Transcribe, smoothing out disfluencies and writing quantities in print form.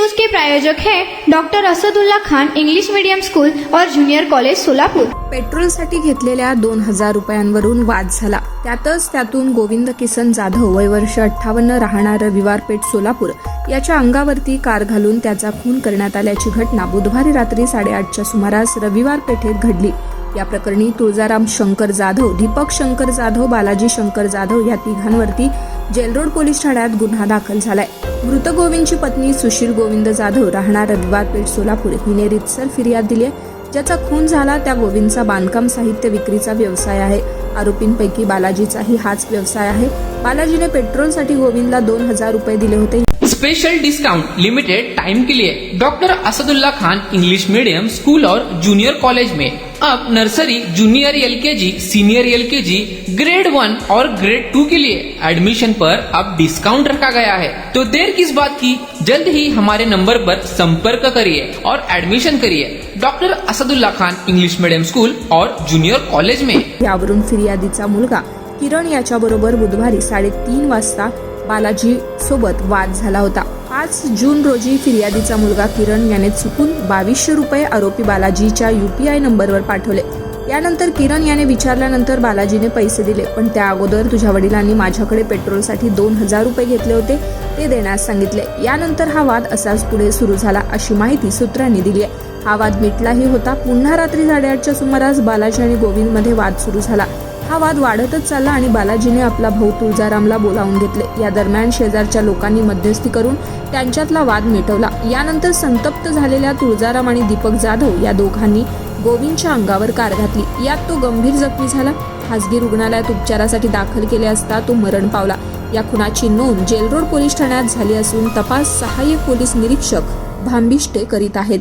News के प्रायोजक हैं doctor Asadullah Khan English medium school और जूनियर कॉलेज सोलापूर। पेट्रोलसाठी घेतलेल्या 2000 रुपयांवरून वाद झाला। त्यातून गोविंद किसन जाधव वय वर्ष 58 राहणार रविवार पेठ सोलापूर याच्या अंगावरती कार घालून त्याचा खून करण्यात आल्याची घटना बुधवारी रात्री 8:30च्या सुमारास रविवार पेठेत घडली। या प्रकरणी तुळजाराम शंकर जाधव, दीपक शंकर जाधव, बालाजी शंकर जाधव या तिघांवरती जेलरोड पोलीस ठाण्यात गुन्हा दाखल झालाय। मृत गोविंदची पत्नी सुशील गोविंद जाधव राहणार रविवार पेठ सोलापूर हिने रितसर फिर्याद दिली आहे। ज्याचा खून झाला त्या गोविंदचा बांधकाम साहित्य विक्रीचा व्यवसाय आहे। आरोपींपैकी बालाजीचाही हाच व्यवसाय आहे। बालाजीने पेट्रोलसाठी गोविंदला 2000 रुपये दिले होते। स्पेशल डिस्काउंट लिमिटेड टाइम के लिए doctor Asadullah Khan English medium school और जूनियर कॉलेज में अब nursery, junior LKG, senior LKG, grade 1 और ग्रेड 2 के लिए एडमिशन पर अब डिस्काउंट रखा गया है। तो देर किस बात की, जल्द ही हमारे नंबर पर संपर्क करिए और एडमिशन करिए doctor Asadullah Khan English medium school और जूनियर कॉलेज में। यावरून फिर्यादीचा मुलगा किरण याच्याबरोबर बुधवारी 3:30 वाजता बालाजी सोबत वाद झाला होता। 5 जून रोजी फिर्यादीचा मुलगा किरण याने चुकून 2200 रुपये आरोपी बालाजीच्या UPI नंबरवर पाठवले। यानंतर किरण याने विचारल्यानंतर बालाजीने पैसे दिले, पण त्या अगोदर तुझ्या वडिलांनी माझ्याकडे पेट्रोलसाठी 2000 रुपये घेतले होते, ते देण्यास सांगितले। यानंतर हा वाद असाच पुढे सुरू झाला अशी माहिती सूत्रांनी दिली आहे। हा वाद मिटलाही होता। पुन्हा रात्री 8:30च्या सुमारास बालाजी आणि गोविंद मध्ये वाद सुरू झाला। हा वाद वाढतच चालला आणि बालाजीने आपला भाऊ तुळजारामला बोलावून घेतले। या दरम्यान शेजारच्या लोकांनी मध्यस्थी करून त्यांच्यातला वाद मिटवला। यानंतर संतप्त झालेल्या तुळजाराम आणि दीपक जाधव या दोघांनी गोविंदच्या अंगावर कार घातली। यात तो गंभीर जखमी झाला। खासगी रुग्णालयात उपचारासाठी दाखल केले असता तो मरण पावला। या खुनाची नोंद जेलरोड पोलीस ठाण्यात झाली असून तपास सहाय्यक पोलीस निरीक्षक भांबिष्टे करीत आहेत।